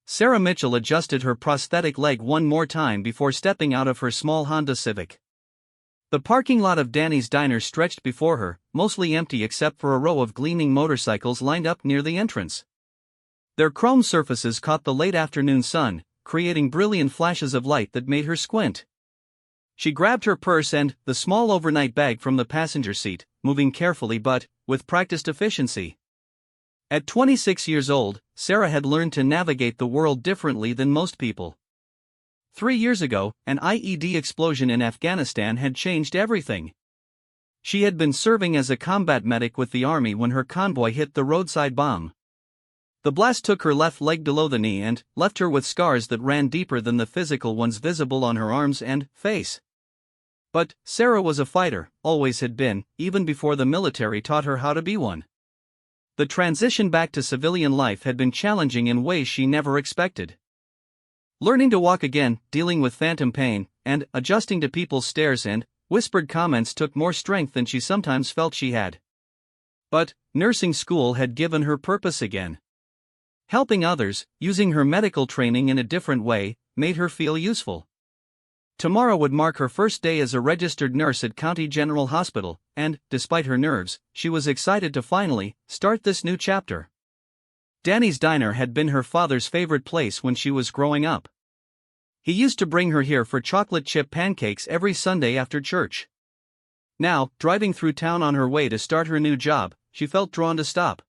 Sarah Mitchell adjusted her prosthetic leg one more time before stepping out of her small Honda Civic. The parking lot of Danny's Diner stretched before her, mostly empty except for a row of gleaming motorcycles lined up near the entrance. Their chrome surfaces caught the late afternoon sun, creating brilliant flashes of light that made her squint. She grabbed her purse and the small overnight bag from the passenger seat, moving carefully but with practiced efficiency. At 26 years old, Sarah had learned to navigate the world differently than most people. 3 years ago, an IED explosion in Afghanistan had changed everything. She had been serving as a combat medic with the army when her convoy hit the roadside bomb. The blast took her left leg below the knee and left her with scars that ran deeper than the physical ones visible on her arms and face. But Sarah was a fighter, always had been, even before the military taught her how to be one. The transition back to civilian life had been challenging in ways she never expected. Learning to walk again, dealing with phantom pain, and adjusting to people's stares and whispered comments took more strength than she sometimes felt she had. But nursing school had given her purpose again. Helping others, using her medical training in a different way, made her feel useful. Tomorrow would mark her first day as a registered nurse at County General Hospital, and, despite her nerves, she was excited to finally start this new chapter. Danny's Diner had been her father's favorite place when she was growing up. He used to bring her here for chocolate chip pancakes every Sunday after church. Now, driving through town on her way to start her new job, she felt drawn to stop.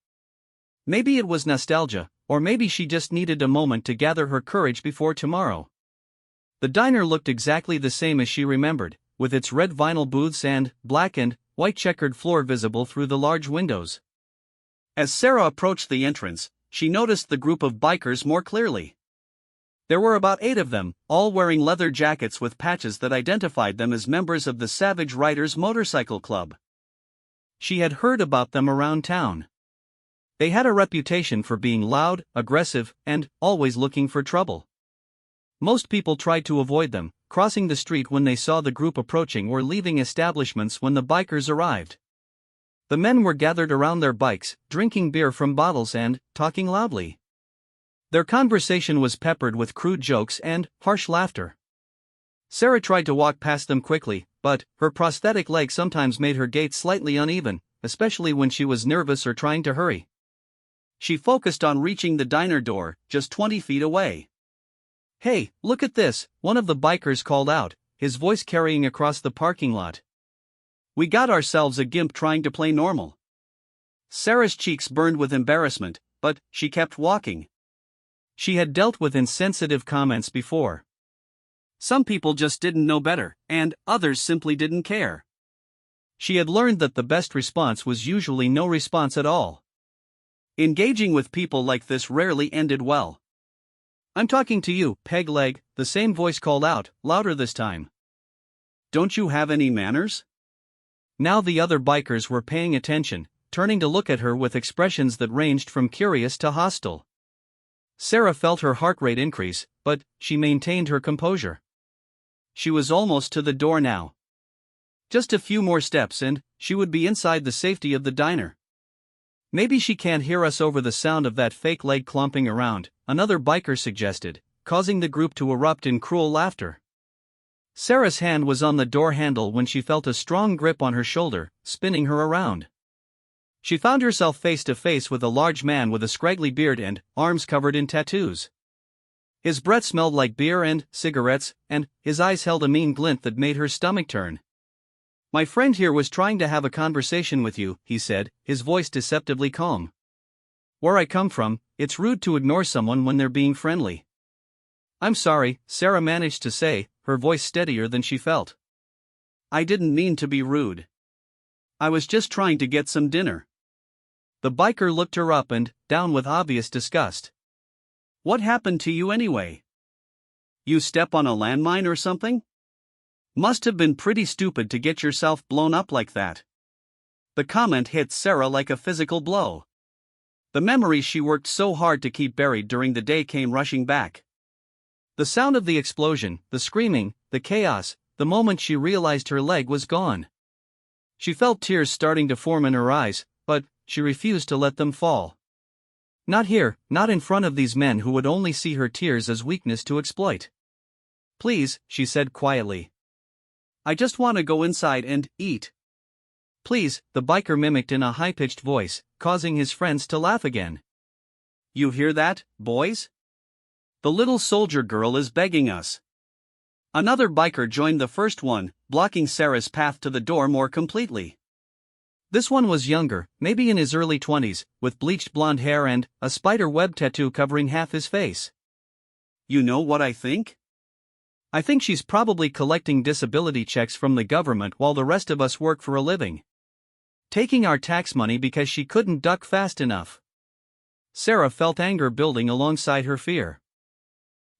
Maybe it was nostalgia, or maybe she just needed a moment to gather her courage before tomorrow. The diner looked exactly the same as she remembered, with its red vinyl booths and black and white checkered floor visible through the large windows. As Sarah approached the entrance, she noticed the group of bikers more clearly. There were about 8 of them, all wearing leather jackets with patches that identified them as members of the Savage Riders Motorcycle Club. She had heard about them around town. They had a reputation for being loud, aggressive, and always looking for trouble. Most people tried to avoid them, crossing the street when they saw the group approaching or leaving establishments when the bikers arrived. The men were gathered around their bikes, drinking beer from bottles and talking loudly. Their conversation was peppered with crude jokes and harsh laughter. Sarah tried to walk past them quickly, but her prosthetic leg sometimes made her gait slightly uneven, especially when she was nervous or trying to hurry. She focused on reaching the diner door, just 20 feet away. "Hey, look at this," one of the bikers called out, his voice carrying across the parking lot. "We got ourselves a gimp trying to play normal." Sarah's cheeks burned with embarrassment, but she kept walking. She had dealt with insensitive comments before. Some people just didn't know better, and others simply didn't care. She had learned that the best response was usually no response at all. Engaging with people like this rarely ended well. "I'm talking to you, peg leg," the same voice called out, louder this time. "Don't you have any manners?" Now the other bikers were paying attention, turning to look at her with expressions that ranged from curious to hostile. Sarah felt her heart rate increase, but she maintained her composure. She was almost to the door now. Just a few more steps and she would be inside the safety of the diner. "Maybe she can't hear us over the sound of that fake leg clomping around," another biker suggested, causing the group to erupt in cruel laughter. Sarah's hand was on the door handle when she felt a strong grip on her shoulder, spinning her around. She found herself face to face with a large man with a scraggly beard and arms covered in tattoos. His breath smelled like beer and cigarettes, and his eyes held a mean glint that made her stomach turn. "My friend here was trying to have a conversation with you," he said, his voice deceptively calm. "Where I come from, it's rude to ignore someone when they're being friendly." "I'm sorry," Sarah managed to say, her voice steadier than she felt. "I didn't mean to be rude. I was just trying to get some dinner." The biker looked her up and down with obvious disgust. "What happened to you anyway? You step on a landmine or something? Must have been pretty stupid to get yourself blown up like that." The comment hit Sarah like a physical blow. The memories she worked so hard to keep buried during the day came rushing back. The sound of the explosion, the screaming, the chaos, the moment she realized her leg was gone. She felt tears starting to form in her eyes, but she refused to let them fall. Not here, not in front of these men who would only see her tears as weakness to exploit. Please, she said quietly. I just want to go inside and eat. Please, the biker mimicked in a high-pitched voice, causing his friends to laugh again. You hear that, boys? The little soldier girl is begging us. Another biker joined the first one, blocking Sarah's path to the door more completely. This one was younger, maybe in his early 20s, with bleached blonde hair and a spider web tattoo covering half his face. You know what I think? I think she's probably collecting disability checks from the government while the rest of us work for a living. Taking our tax money because she couldn't duck fast enough. Sarah felt anger building alongside her fear.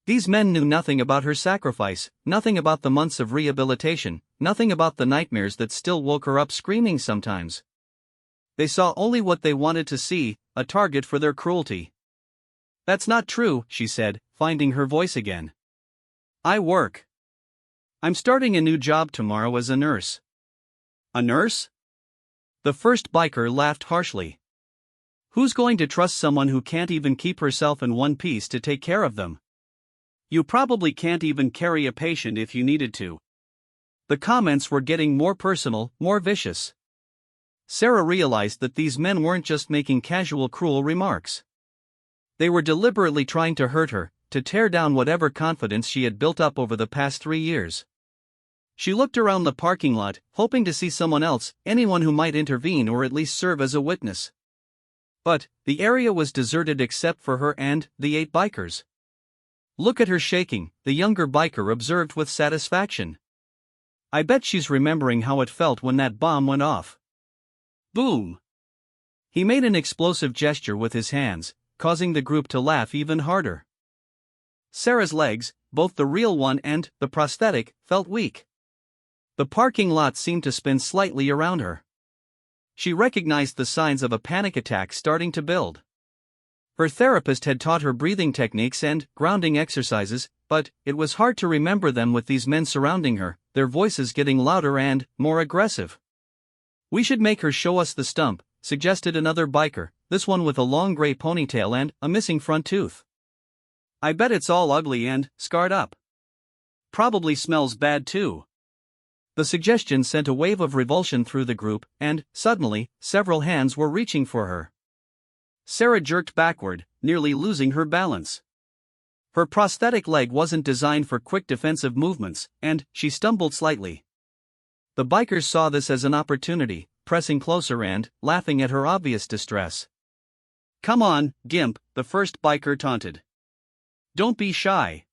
These men knew nothing about her sacrifice, nothing about the months of rehabilitation, nothing about the nightmares that still woke her up screaming sometimes. They saw only what they wanted to see, a target for their cruelty. That's not true, she said, finding her voice again. I work. I'm starting a new job tomorrow as a nurse. A nurse? The first biker laughed harshly. Who's going to trust someone who can't even keep herself in one piece to take care of them? You probably can't even carry a patient if you needed to. The comments were getting more personal, more vicious. Sarah realized that these men weren't just making casual cruel remarks. They were deliberately trying to hurt her, to tear down whatever confidence she had built up over the past 3 years. She looked around the parking lot, hoping to see someone else, anyone who might intervene or at least serve as a witness. But the area was deserted except for her and the 8 bikers. Look at her shaking, the younger biker observed with satisfaction. I bet she's remembering how it felt when that bomb went off. Boom! He made an explosive gesture with his hands, causing the group to laugh even harder. Sarah's legs, both the real one and the prosthetic, felt weak. The parking lot seemed to spin slightly around her. She recognized the signs of a panic attack starting to build. Her therapist had taught her breathing techniques and grounding exercises, but it was hard to remember them with these men surrounding her, their voices getting louder and more aggressive. We should make her show us the stump, suggested another biker, this one with a long gray ponytail and a missing front tooth. I bet it's all ugly and scarred up. Probably smells bad too. The suggestion sent a wave of revulsion through the group, and, suddenly, several hands were reaching for her. Sarah jerked backward, nearly losing her balance. Her prosthetic leg wasn't designed for quick defensive movements, and she stumbled slightly. The bikers saw this as an opportunity, pressing closer and laughing at her obvious distress. Come on, Gimp, the first biker taunted. Don't be shy.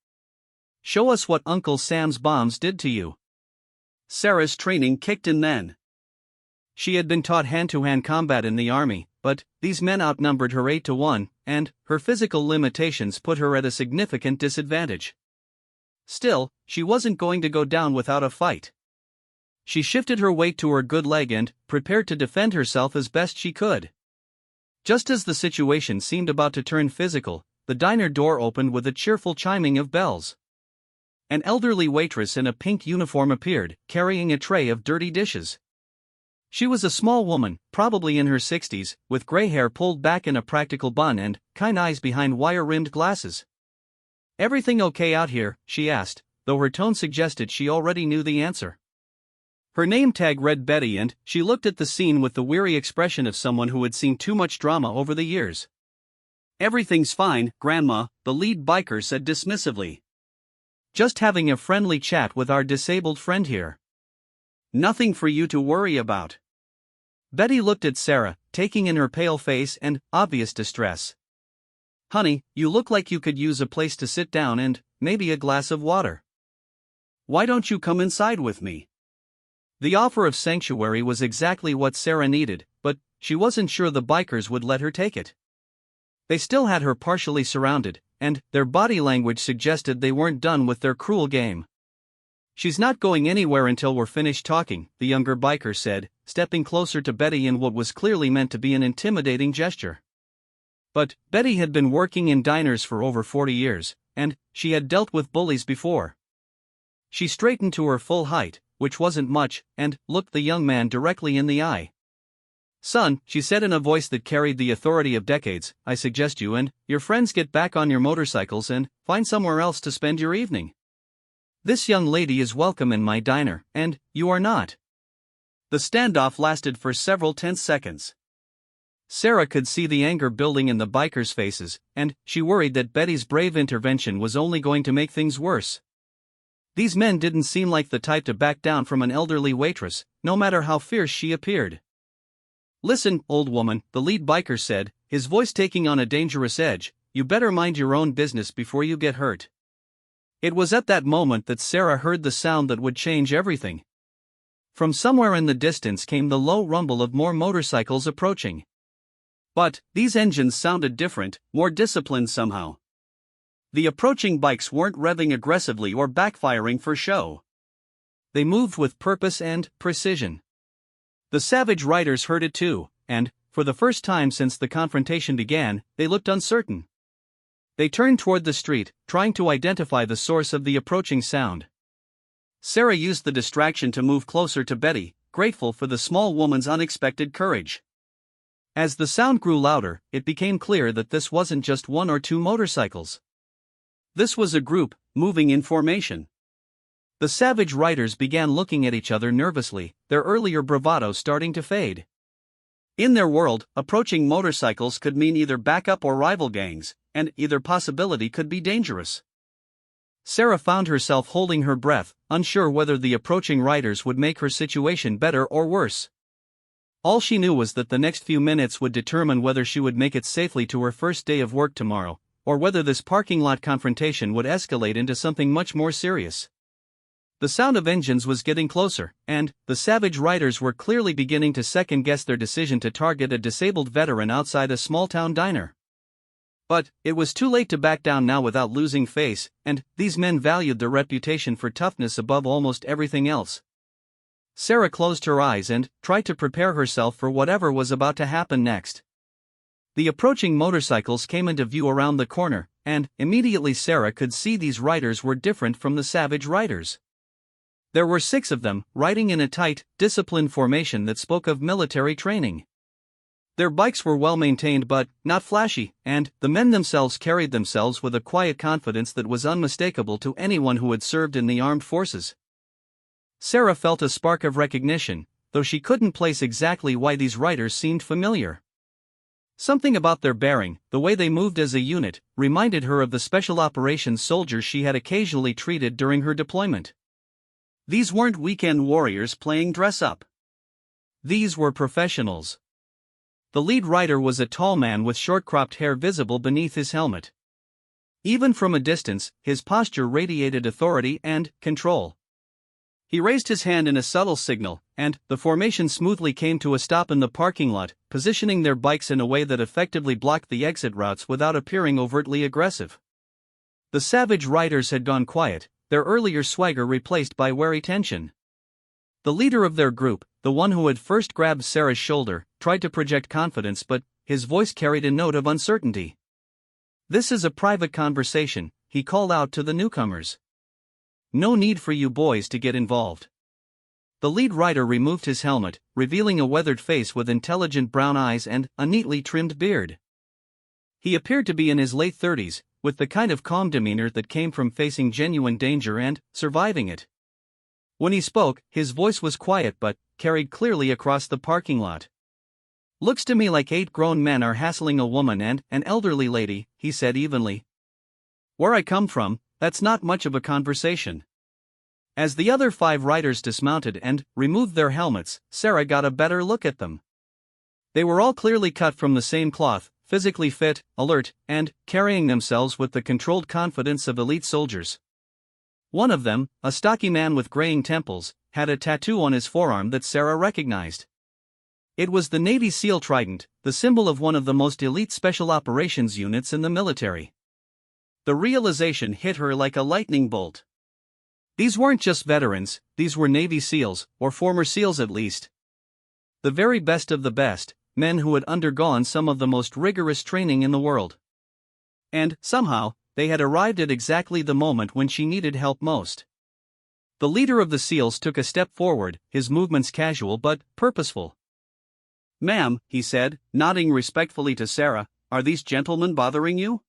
Show us what Uncle Sam's bombs did to you. Sarah's training kicked in then. She had been taught hand-to-hand combat in the army, but these men outnumbered her 8-1, and her physical limitations put her at a significant disadvantage. Still, she wasn't going to go down without a fight. She shifted her weight to her good leg and prepared to defend herself as best she could. Just as the situation seemed about to turn physical, the diner door opened with a cheerful chiming of bells. An elderly waitress in a pink uniform appeared, carrying a tray of dirty dishes. She was a small woman, probably in her 60s, with gray hair pulled back in a practical bun and kind eyes behind wire-rimmed glasses. Everything okay out here? She asked, though her tone suggested she already knew the answer. Her name tag read Betty and she looked at the scene with the weary expression of someone who had seen too much drama over the years. Everything's fine, Grandma, the lead biker said dismissively. Just having a friendly chat with our disabled friend here. Nothing for you to worry about. Betty looked at Sarah, taking in her pale face and obvious distress. Honey, you look like you could use a place to sit down and maybe a glass of water. Why don't you come inside with me? The offer of sanctuary was exactly what Sarah needed, but she wasn't sure the bikers would let her take it. They still had her partially surrounded, and their body language suggested they weren't done with their cruel game. She's not going anywhere until we're finished talking, the younger biker said, stepping closer to Betty in what was clearly meant to be an intimidating gesture. But Betty had been working in diners for over 40 years, and she had dealt with bullies before. She straightened to her full height, which wasn't much, and looked the young man directly in the eye. Son, she said in a voice that carried the authority of decades, I suggest you and your friends get back on your motorcycles and find somewhere else to spend your evening. This young lady is welcome in my diner, and you are not. The standoff lasted for several tense seconds. Sarah could see the anger building in the bikers' faces, and she worried that Betty's brave intervention was only going to make things worse. These men didn't seem like the type to back down from an elderly waitress, no matter how fierce she appeared. Listen, old woman, the lead biker said, his voice taking on a dangerous edge, you better mind your own business before you get hurt. It was at that moment that Sarah heard the sound that would change everything. From somewhere in the distance came the low rumble of more motorcycles approaching. But these engines sounded different, more disciplined somehow. The approaching bikes weren't revving aggressively or backfiring for show. They moved with purpose and precision. The savage riders heard it too, and, for the first time since the confrontation began, they looked uncertain. They turned toward the street, trying to identify the source of the approaching sound. Sarah used the distraction to move closer to Betty, grateful for the small woman's unexpected courage. As the sound grew louder, it became clear that this wasn't just one or two motorcycles. This was a group, moving in formation. The savage riders began looking at each other nervously, their earlier bravado starting to fade. In their world, approaching motorcycles could mean either backup or rival gangs, and either possibility could be dangerous. Sarah found herself holding her breath, unsure whether the approaching riders would make her situation better or worse. All she knew was that the next few minutes would determine whether she would make it safely to her first day of work tomorrow, or whether this parking lot confrontation would escalate into something much more serious. The sound of engines was getting closer, and the savage riders were clearly beginning to second-guess their decision to target a disabled veteran outside a small-town diner. But it was too late to back down now without losing face, and these men valued their reputation for toughness above almost everything else. Sarah closed her eyes and tried to prepare herself for whatever was about to happen next. The approaching motorcycles came into view around the corner, and immediately Sarah could see these riders were different from the savage riders. There were 6 of them, riding in a tight, disciplined formation that spoke of military training. Their bikes were well maintained but not flashy, and the men themselves carried themselves with a quiet confidence that was unmistakable to anyone who had served in the armed forces. Sarah felt a spark of recognition, though she couldn't place exactly why these riders seemed familiar. Something about their bearing, the way they moved as a unit, reminded her of the special operations soldiers she had occasionally treated during her deployment. These weren't weekend warriors playing dress-up. These were professionals. The lead rider was a tall man with short-cropped hair visible beneath his helmet. Even from a distance, his posture radiated authority and control. He raised his hand in a subtle signal, and the formation smoothly came to a stop in the parking lot, positioning their bikes in a way that effectively blocked the exit routes without appearing overtly aggressive. The savage riders had gone quiet, their earlier swagger replaced by wary tension. The leader of their group, the one who had first grabbed Sarah's shoulder, tried to project confidence, but his voice carried a note of uncertainty. "This is a private conversation," he called out to the newcomers. "No need for you boys to get involved." The lead rider removed his helmet, revealing a weathered face with intelligent brown eyes and a neatly trimmed beard. He appeared to be in his late 30s, with the kind of calm demeanor that came from facing genuine danger and surviving it. When he spoke, his voice was quiet but carried clearly across the parking lot. "Looks to me like 8 grown men are hassling a woman and an elderly lady," he said evenly. "Where I come from, that's not much of a conversation." As the other 5 riders dismounted and removed their helmets, Sarah got a better look at them. They were all clearly cut from the same cloth, physically fit, alert, and carrying themselves with the controlled confidence of elite soldiers. One of them, a stocky man with graying temples, had a tattoo on his forearm that Sarah recognized. It was the Navy SEAL trident, the symbol of one of the most elite special operations units in the military. The realization hit her like a lightning bolt. These weren't just veterans, these were Navy SEALs, or former SEALs at least. The very best of the best, men who had undergone some of the most rigorous training in the world. And, somehow, they had arrived at exactly the moment when she needed help most. The leader of the SEALs took a step forward, his movements casual but purposeful. "Ma'am," he said, nodding respectfully to Sarah, "are these gentlemen bothering you?"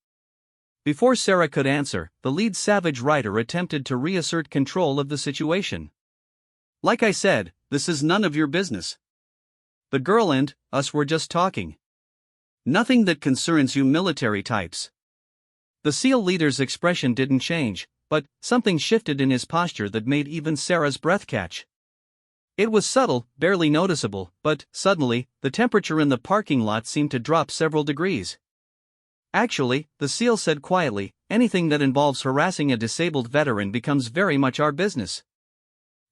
Before Sarah could answer, the lead savage rider attempted to reassert control of the situation. "Like I said, this is none of your business. The girl and us were just talking. Nothing that concerns you military types." The SEAL leader's expression didn't change, but something shifted in his posture that made even Sarah's breath catch. It was subtle, barely noticeable, but suddenly, the temperature in the parking lot seemed to drop several degrees. "Actually," the SEAL said quietly, "anything that involves harassing a disabled veteran becomes very much our business."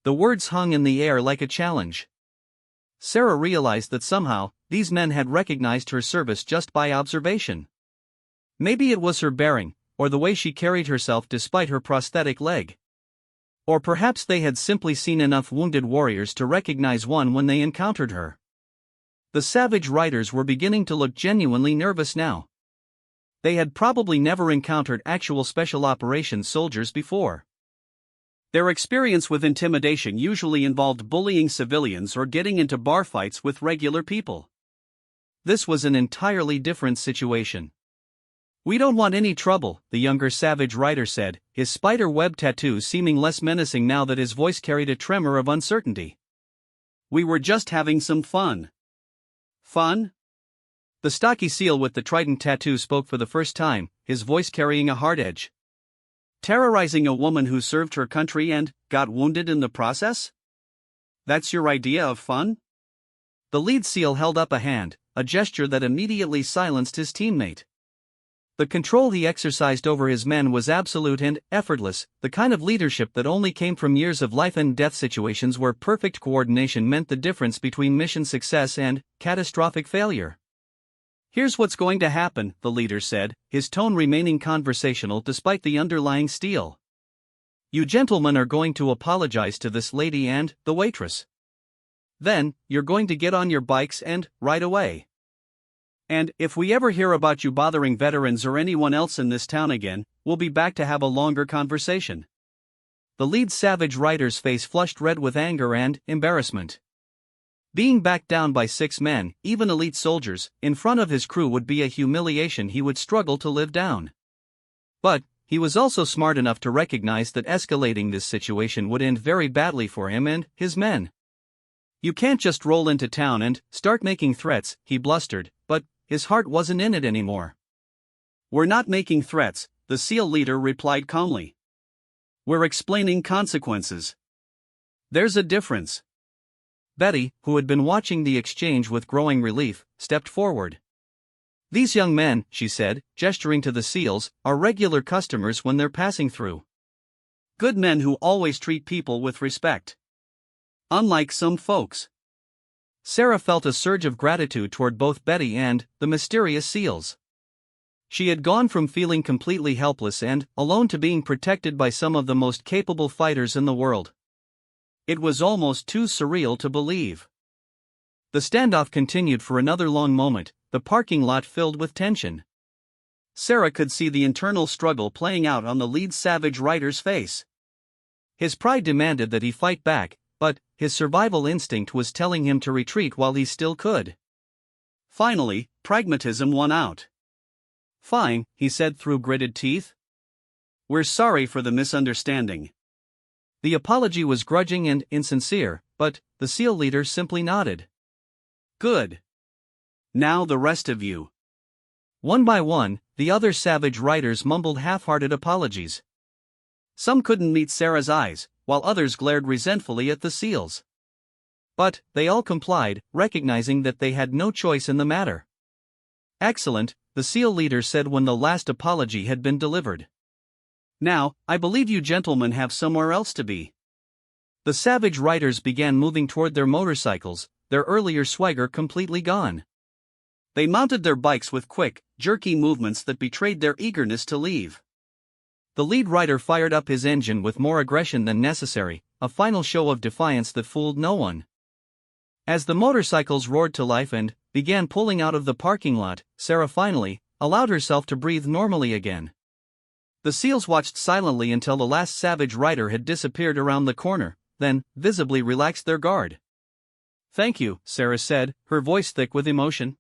The words hung in the air like a challenge. Sarah realized that somehow, these men had recognized her service just by observation. Maybe it was her bearing, or the way she carried herself despite her prosthetic leg. Or perhaps they had simply seen enough wounded warriors to recognize one when they encountered her. The savage riders were beginning to look genuinely nervous now. They had probably never encountered actual special operations soldiers before. Their experience with intimidation usually involved bullying civilians or getting into bar fights with regular people. This was an entirely different situation. "We don't want any trouble," the younger savage rider said, his spider web tattoo seeming less menacing now that his voice carried a tremor of uncertainty. "We were just having some fun." "Fun?" The stocky SEAL with the trident tattoo spoke for the first time, his voice carrying a hard edge. "Terrorizing a woman who served her country and got wounded in the process? That's your idea of fun?" The lead SEAL held up a hand, a gesture that immediately silenced his teammate. The control he exercised over his men was absolute and effortless, the kind of leadership that only came from years of life-and-death situations where perfect coordination meant the difference between mission success and catastrophic failure. "Here's what's going to happen," the leader said, his tone remaining conversational despite the underlying steel. "You gentlemen are going to apologize to this lady and the waitress. Then, you're going to get on your bikes and ride away. And if we ever hear about you bothering veterans or anyone else in this town again, we'll be back to have a longer conversation." The lead savage rider's face flushed red with anger and embarrassment. Being backed down by 6 men, even elite soldiers, in front of his crew would be a humiliation he would struggle to live down. But he was also smart enough to recognize that escalating this situation would end very badly for him and his men. "You can't just roll into town and start making threats," he blustered, but his heart wasn't in it anymore. "We're not making threats," the SEAL leader replied calmly. "We're explaining consequences. There's a difference." Betty, who had been watching the exchange with growing relief, stepped forward. "These young men," she said, gesturing to the SEALs, "are regular customers when they're passing through. Good men who always treat people with respect. Unlike some folks." Sarah felt a surge of gratitude toward both Betty and the mysterious SEALs. She had gone from feeling completely helpless and alone to being protected by some of the most capable fighters in the world. It was almost too surreal to believe. The standoff continued for another long moment, the parking lot filled with tension. Sarah could see the internal struggle playing out on the lead savage rider's face. His pride demanded that he fight back, but his survival instinct was telling him to retreat while he still could. Finally, pragmatism won out. "Fine," he said through gritted teeth. "We're sorry for the misunderstanding." The apology was grudging and insincere, but the SEAL leader simply nodded. "Good. Now the rest of you." One by one, the other savage riders mumbled half-hearted apologies. Some couldn't meet Sarah's eyes, while others glared resentfully at the SEALs. But they all complied, recognizing that they had no choice in the matter. "Excellent," the SEAL leader said when the last apology had been delivered. "Now, I believe you gentlemen have somewhere else to be." The savage riders began moving toward their motorcycles, their earlier swagger completely gone. They mounted their bikes with quick, jerky movements that betrayed their eagerness to leave. The lead rider fired up his engine with more aggression than necessary, a final show of defiance that fooled no one. As the motorcycles roared to life and began pulling out of the parking lot, Sarah finally allowed herself to breathe normally again. The SEALs watched silently until the last savage rider had disappeared around the corner, then visibly relaxed their guard. Thank you, Sarah said, her voice thick with emotion.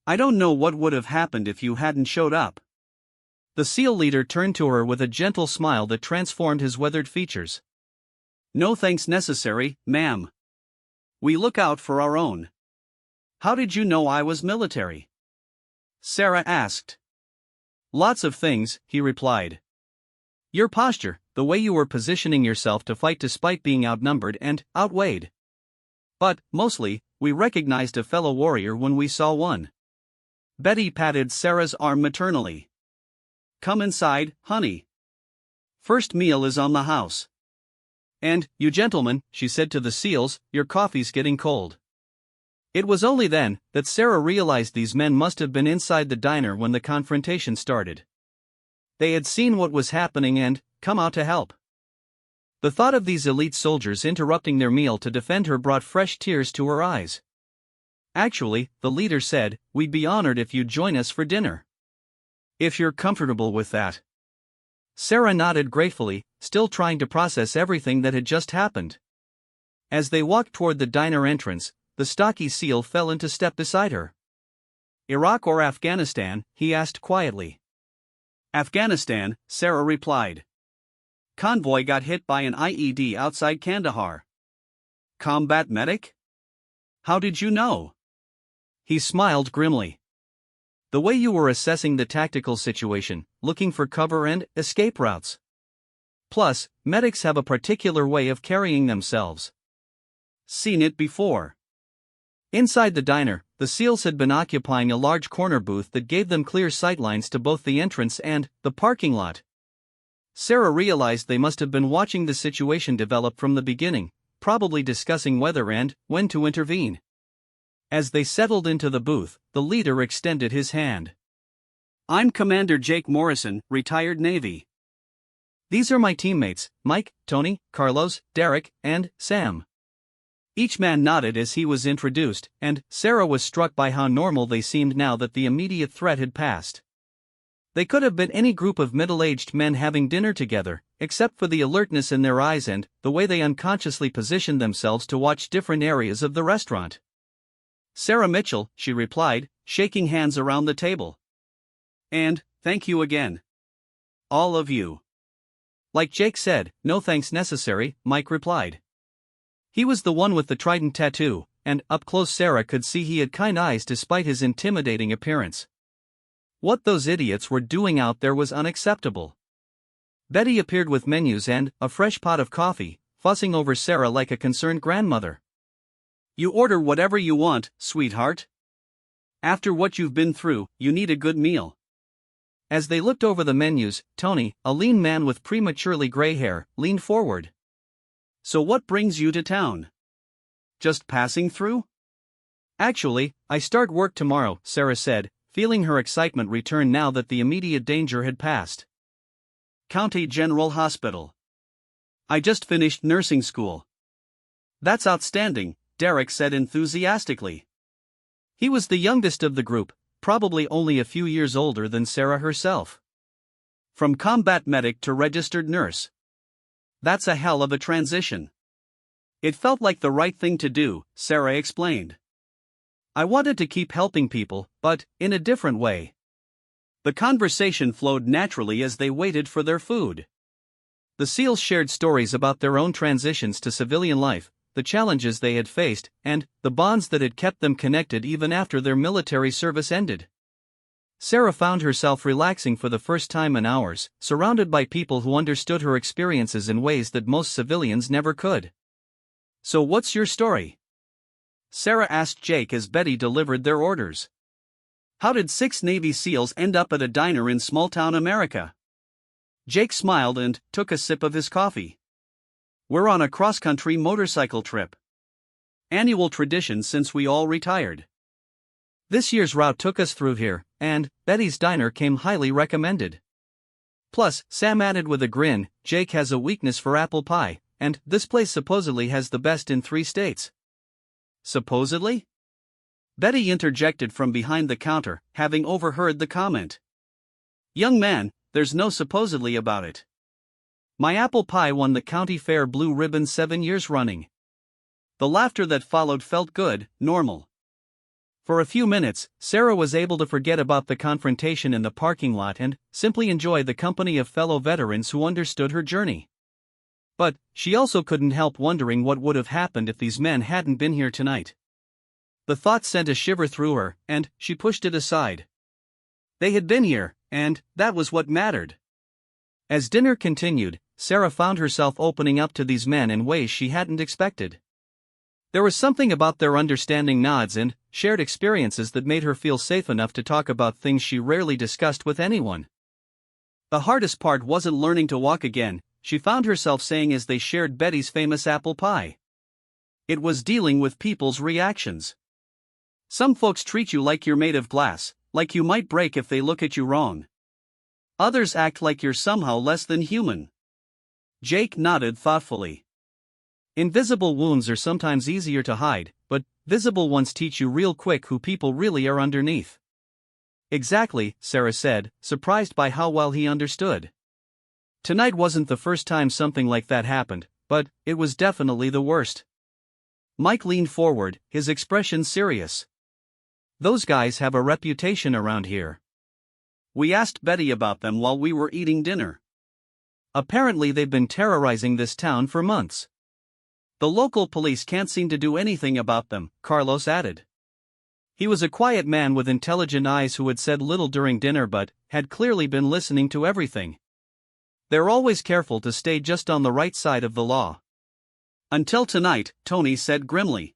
I don't know what would have happened if you hadn't showed up. The SEAL leader turned to her with a gentle smile that transformed his weathered features. No thanks necessary, ma'am. We look out for our own. How did you know I was military? Sarah asked. Lots of things, he replied. Your posture, the way you were positioning yourself to fight despite being outnumbered and outweighed. But, mostly, we recognized a fellow warrior when we saw one. Betty patted Sarah's arm maternally. Come inside, honey. First meal is on the house. And, you gentlemen, she said to the SEALs, your coffee's getting cold. It was only then that Sarah realized these men must have been inside the diner when the confrontation started. They had seen what was happening and come out to help. The thought of these elite soldiers interrupting their meal to defend her brought fresh tears to her eyes. Actually, the leader said, we'd be honored if you'd join us for dinner. If you're comfortable with that. Sarah nodded gratefully, still trying to process everything that had just happened. As they walked toward the diner entrance, the stocky SEAL fell into step beside her. Iraq or Afghanistan? He asked quietly. Afghanistan, Sarah replied. Convoy got hit by an IED outside Kandahar. Combat medic? How did you know? He smiled grimly. The way you were assessing the tactical situation, looking for cover and escape routes. Plus, medics have a particular way of carrying themselves. Seen it before. Inside the diner, the SEALs had been occupying a large corner booth that gave them clear sightlines to both the entrance and the parking lot. Sarah realized they must have been watching the situation develop from the beginning, probably discussing whether and when to intervene. As they settled into the booth, the leader extended his hand. I'm Commander Jake Morrison, retired Navy. These are my teammates, Mike, Tony, Carlos, Derek, and Sam. Each man nodded as he was introduced, and Sarah was struck by how normal they seemed now that the immediate threat had passed. They could have been any group of middle-aged men having dinner together, except for the alertness in their eyes and the way they unconsciously positioned themselves to watch different areas of the restaurant. Sarah Mitchell, she replied, shaking hands around the table. And, thank you again. All of you. Like Jake said, no thanks necessary, Mike replied. He was the one with the trident tattoo, and up close Sarah could see he had kind eyes despite his intimidating appearance. What those idiots were doing out there was unacceptable. Betty appeared with menus and a fresh pot of coffee, fussing over Sarah like a concerned grandmother. You order whatever you want, sweetheart. After what you've been through, you need a good meal. As they looked over the menus, Tony, a lean man with prematurely gray hair, leaned forward. So what brings you to town? Just passing through? Actually, I start work tomorrow, Sarah said, feeling her excitement return now that the immediate danger had passed. County General Hospital. I just finished nursing school. That's outstanding, Derek said enthusiastically. He was the youngest of the group, probably only a few years older than Sarah herself. From combat medic to registered nurse. That's a hell of a transition. It felt like the right thing to do, Sarah explained. I wanted to keep helping people, but in a different way. The conversation flowed naturally as they waited for their food. The SEALs shared stories about their own transitions to civilian life, the challenges they had faced, and the bonds that had kept them connected even after their military service ended. Sarah found herself relaxing for the first time in hours, surrounded by people who understood her experiences in ways that most civilians never could. So what's your story? Sarah asked Jake as Betty delivered their orders. How did 6 Navy SEALs end up at a diner in small-town America? Jake smiled and took a sip of his coffee. We're on a cross-country motorcycle trip. Annual tradition since we all retired. This year's route took us through here, and Betty's Diner came highly recommended. Plus, Sam added with a grin, Jake has a weakness for apple pie, and this place supposedly has the best in 3 states. Supposedly? Betty interjected from behind the counter, having overheard the comment. Young man, there's no supposedly about it. My apple pie won the county fair blue ribbon 7 years running. the laughter that followed felt good, normal. For a few minutes, Sarah was able to forget about the confrontation in the parking lot and simply enjoy the company of fellow veterans who understood her journey. But she also couldn't help wondering what would have happened if these men hadn't been here tonight. The thought sent a shiver through her, and she pushed it aside. They had been here, and that was what mattered. As dinner continued, Sarah found herself opening up to these men in ways she hadn't expected. There was something about their understanding nods and shared experiences that made her feel safe enough to talk about things she rarely discussed with anyone. The hardest part wasn't learning to walk again, she found herself saying as they shared Betty's famous apple pie. It was dealing with people's reactions. Some folks treat you like you're made of glass, like you might break if they look at you wrong. Others act like you're somehow less than human. Jake nodded thoughtfully. Invisible wounds are sometimes easier to hide, but visible ones teach you real quick who people really are underneath. Exactly, Sarah said, surprised by how well he understood. Tonight wasn't the first time something like that happened, but it was definitely the worst. Mike leaned forward, his expression serious. Those guys have a reputation around here. We asked Betty about them while we were eating dinner. Apparently they've been terrorizing this town for months. The local police can't seem to do anything about them, Carlos added. He was a quiet man with intelligent eyes who had said little during dinner but had clearly been listening to everything. They're always careful to stay just on the right side of the law. Until tonight, Tony said grimly.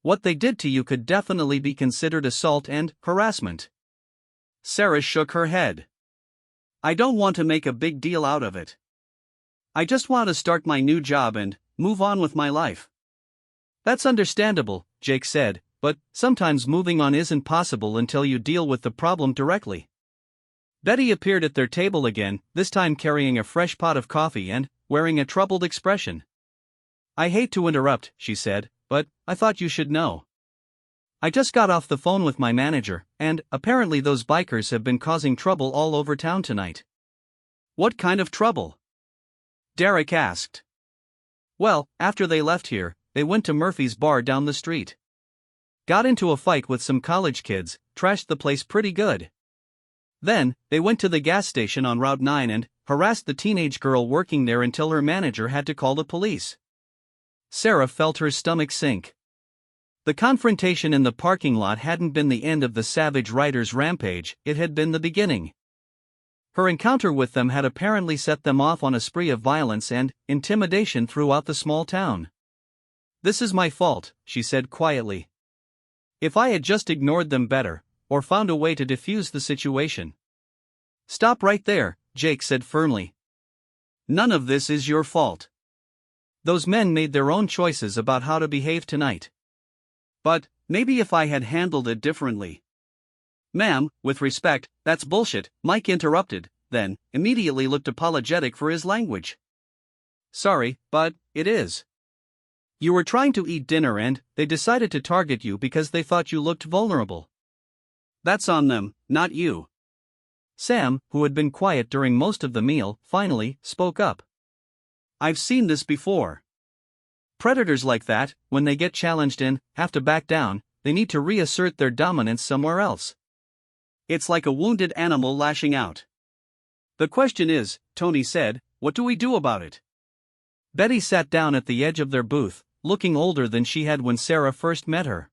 What they did to you could definitely be considered assault and harassment. Sarah shook her head. I don't want to make a big deal out of it. I just want to start my new job and move on with my life. That's understandable, Jake said, but sometimes moving on isn't possible until you deal with the problem directly. Betty appeared at their table again, this time carrying a fresh pot of coffee and wearing a troubled expression. I hate to interrupt, she said, but I thought you should know. I just got off the phone with my manager, and apparently those bikers have been causing trouble all over town tonight. What kind of trouble? Derek asked. Well, after they left here, they went to Murphy's bar down the street. Got into a fight with some college kids, trashed the place pretty good. Then, they went to the gas station on Route 9 and harassed the teenage girl working there until her manager had to call the police. Sarah felt her stomach sink. The confrontation in the parking lot hadn't been the end of the savage riders' rampage, it had been the beginning. Her encounter with them had apparently set them off on a spree of violence and intimidation throughout the small town. This is my fault, she said quietly. If I had just ignored them better, or found a way to defuse the situation. Stop right there, Jake said firmly. None of this is your fault. Those men made their own choices about how to behave tonight. But maybe if I had handled it differently. Ma'am, with respect, that's bullshit, Mike interrupted, then immediately looked apologetic for his language. Sorry, but it is. You were trying to eat dinner and they decided to target you because they thought you looked vulnerable. That's on them, not you. Sam, who had been quiet during most of the meal, finally spoke up. I've seen this before. Predators like that, when they get challenged and have to back down, they need to reassert their dominance somewhere else. It's like a wounded animal lashing out. The question is, Tony said, what do we do about it? Betty sat down at the edge of their booth, looking older than she had when Sarah first met her.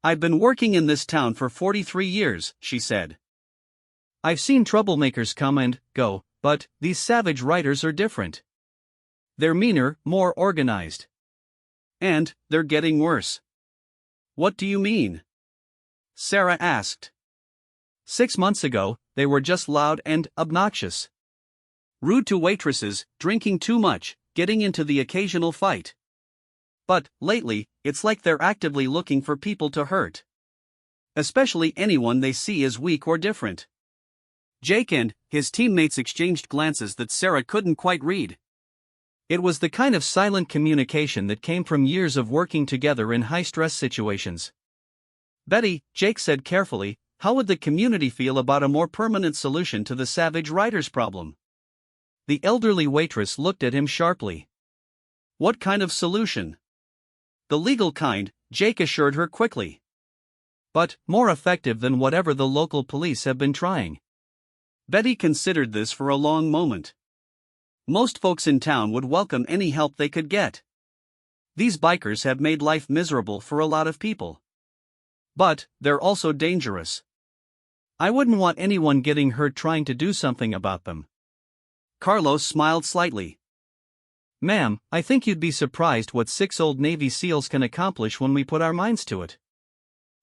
I've been working in this town for 43 years, she said. I've seen troublemakers come and go, but these savage riders are different. They're meaner, more organized. And they're getting worse. What do you mean? Sarah asked. 6 months ago, they were just loud and obnoxious. Rude to waitresses, drinking too much, getting into the occasional fight. But, lately, it's like they're actively looking for people to hurt. Especially anyone they see as weak or different. Jake and his teammates exchanged glances that Sarah couldn't quite read. It was the kind of silent communication that came from years of working together in high-stress situations. Betty, Jake said carefully, how would the community feel about a more permanent solution to the savage riders problem? The elderly waitress looked at him sharply. What kind of solution? The legal kind, Jake assured her quickly. But more effective than whatever the local police have been trying. Betty considered this for a long moment. Most folks in town would welcome any help they could get. These bikers have made life miserable for a lot of people. But they're also dangerous. I wouldn't want anyone getting hurt trying to do something about them. Carlos smiled slightly. Ma'am, I think you'd be surprised what 6 old Navy SEALs can accomplish when we put our minds to it.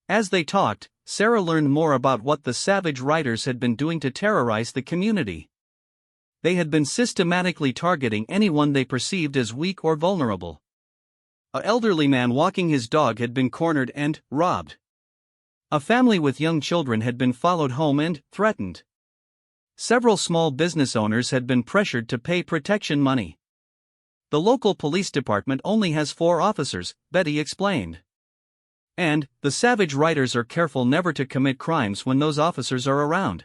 As they talked, Sarah learned more about what the savage riders had been doing to terrorize the community. They had been systematically targeting anyone they perceived as weak or vulnerable. An elderly man walking his dog had been cornered and robbed. A family with young children had been followed home and threatened. Several small business owners had been pressured to pay protection money. The local police department only has 4 officers, Betty explained. And the savage riders are careful never to commit crimes when those officers are around.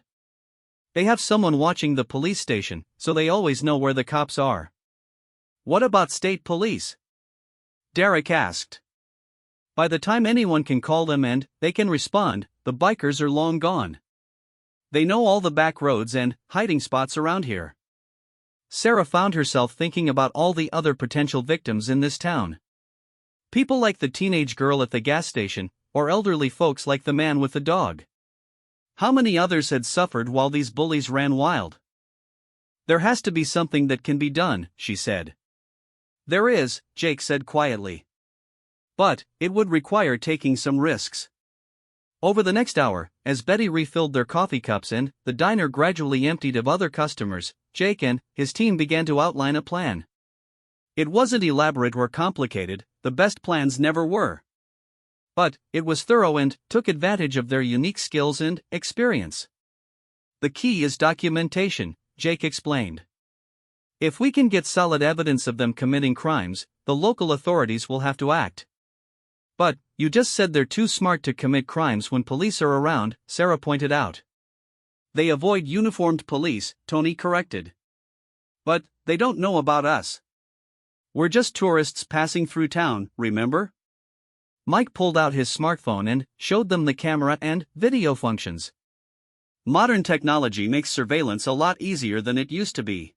They have someone watching the police station, so they always know where the cops are. What about state police? Derek asked. By the time anyone can call them and they can respond, the bikers are long gone. They know all the back roads and hiding spots around here. Sarah found herself thinking about all the other potential victims in this town. People like the teenage girl at the gas station, or elderly folks like the man with the dog. How many others had suffered while these bullies ran wild? There has to be something that can be done, she said. There is, Jake said quietly. But it would require taking some risks. Over the next hour, as Betty refilled their coffee cups and the diner gradually emptied of other customers, Jake and his team began to outline a plan. It wasn't elaborate or complicated, the best plans never were. But it was thorough and took advantage of their unique skills and experience. The key is documentation, Jake explained. If we can get solid evidence of them committing crimes, the local authorities will have to act. But you just said they're too smart to commit crimes when police are around, Sarah pointed out. They avoid uniformed police, Tony corrected. But they don't know about us. We're just tourists passing through town, remember? Mike pulled out his smartphone and showed them the camera and video functions. Modern technology makes surveillance a lot easier than it used to be.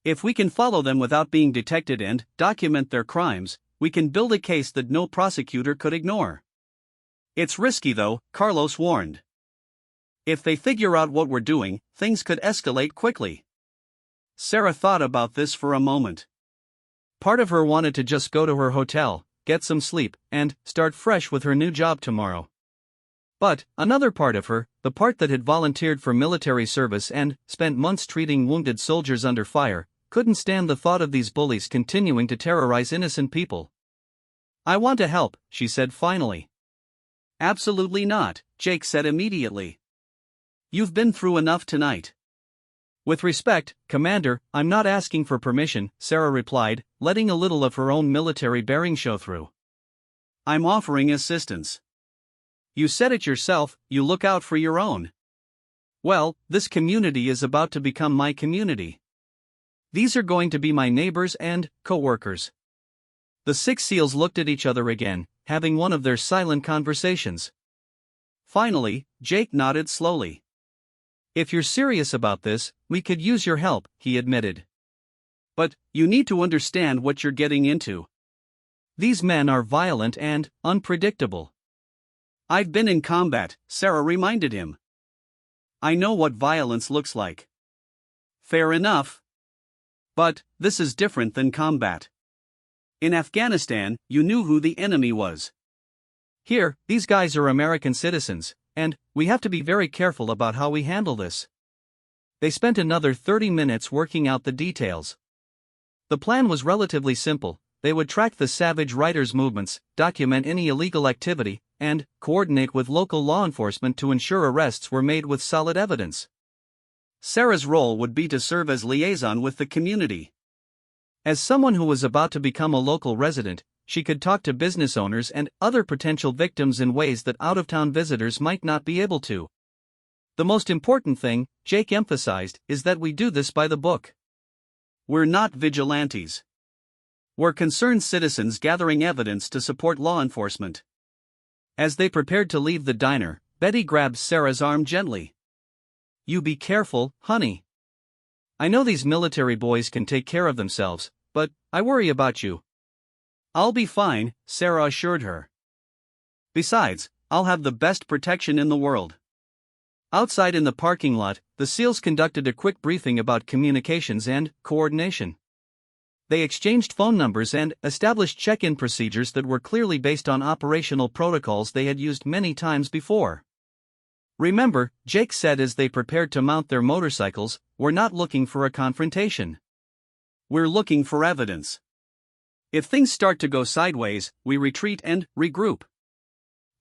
If we can follow them without being detected and document their crimes, we can build a case that no prosecutor could ignore. It's risky though, Carlos warned. If they figure out what we're doing, things could escalate quickly. Sarah thought about this for a moment. Part of her wanted to just go to her hotel, get some sleep, and start fresh with her new job tomorrow. But another part of her, the part that had volunteered for military service and spent months treating wounded soldiers under fire, couldn't stand the thought of these bullies continuing to terrorize innocent people. I want to help, she said finally. Absolutely not, Jake said immediately. You've been through enough tonight. With respect, Commander, I'm not asking for permission, Sarah replied, letting a little of her own military bearing show through. I'm offering assistance. You said it yourself, you look out for your own. Well, this community is about to become my community. These are going to be my neighbors and co-workers. The 6 SEALs looked at each other again, having one of their silent conversations. Finally, Jake nodded slowly. If you're serious about this, we could use your help, he admitted. But you need to understand what you're getting into. These men are violent and unpredictable. I've been in combat, Sarah reminded him. I know what violence looks like. Fair enough. But this is different than combat. In Afghanistan, you knew who the enemy was. Here, these guys are American citizens, and we have to be very careful about how we handle this. They spent another 30 minutes working out the details. The plan was relatively simple. They would track the savage riders' movements, document any illegal activity, and coordinate with local law enforcement to ensure arrests were made with solid evidence. Sarah's role would be to serve as liaison with the community. As someone who was about to become a local resident, she could talk to business owners and other potential victims in ways that out-of-town visitors might not be able to. The most important thing, Jake emphasized, is that we do this by the book. We're not vigilantes. were concerned citizens gathering evidence to support law enforcement. As they prepared to leave the diner, Betty grabbed Sarah's arm gently. "You be careful, honey. I know these military boys can take care of themselves, but I worry about you." "I'll be fine," Sarah assured her. "Besides, I'll have the best protection in the world." Outside in the parking lot, the SEALs conducted a quick briefing about communications and coordination. They exchanged phone numbers and established check-in procedures that were clearly based on operational protocols they had used many times before. "Remember," Jake said as they prepared to mount their motorcycles, "we're not looking for a confrontation. We're looking for evidence. If things start to go sideways, we retreat and regroup."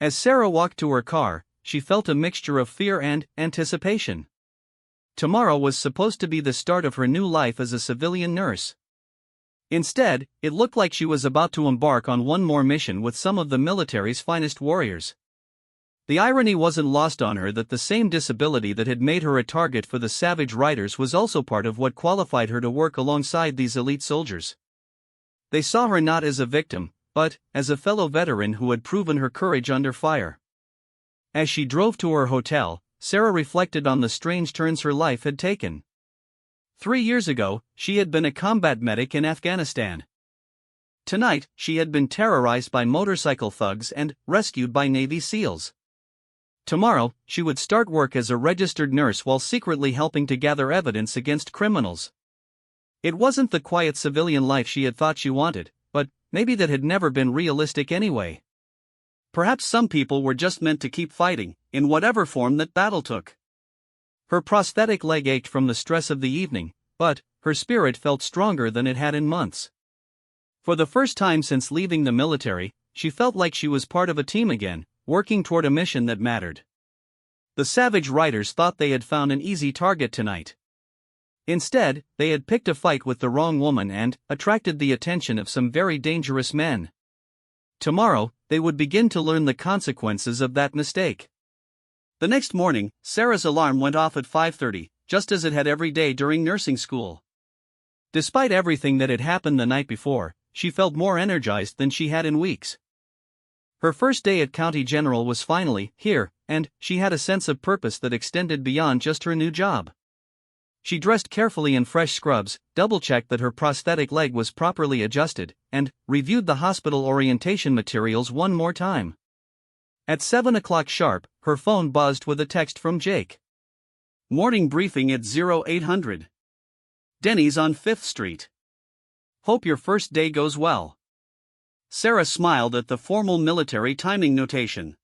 As Sarah walked to her car, she felt a mixture of fear and anticipation. Tomorrow was supposed to be the start of her new life as a civilian nurse. Instead, it looked like she was about to embark on one more mission with some of the military's finest warriors. The irony wasn't lost on her that the same disability that had made her a target for the savage riders was also part of what qualified her to work alongside these elite soldiers. They saw her not as a victim, but as a fellow veteran who had proven her courage under fire. As she drove to her hotel, Sarah reflected on the strange turns her life had taken. 3 years ago, she had been a combat medic in Afghanistan. Tonight, she had been terrorized by motorcycle thugs and rescued by Navy SEALs. Tomorrow, she would start work as a registered nurse while secretly helping to gather evidence against criminals. It wasn't the quiet civilian life she had thought she wanted, but maybe that had never been realistic anyway. Perhaps some people were just meant to keep fighting, in whatever form that battle took. Her prosthetic leg ached from the stress of the evening, but her spirit felt stronger than it had in months. For the first time since leaving the military, she felt like she was part of a team again, working toward a mission that mattered. The savage riders thought they had found an easy target tonight. Instead, they had picked a fight with the wrong woman and attracted the attention of some very dangerous men. Tomorrow, they would begin to learn the consequences of that mistake. The next morning, Sarah's alarm went off at 5:30, just as it had every day during nursing school. Despite everything that had happened the night before, she felt more energized than she had in weeks. Her first day at County General was finally here, and she had a sense of purpose that extended beyond just her new job. She dressed carefully in fresh scrubs, double-checked that her prosthetic leg was properly adjusted, and reviewed the hospital orientation materials one more time. At 7 o'clock sharp, her phone buzzed with a text from Jake. "Morning briefing at 0800. Denny's on 5th Street. Hope your first day goes well." Sarah smiled at the formal military timing notation.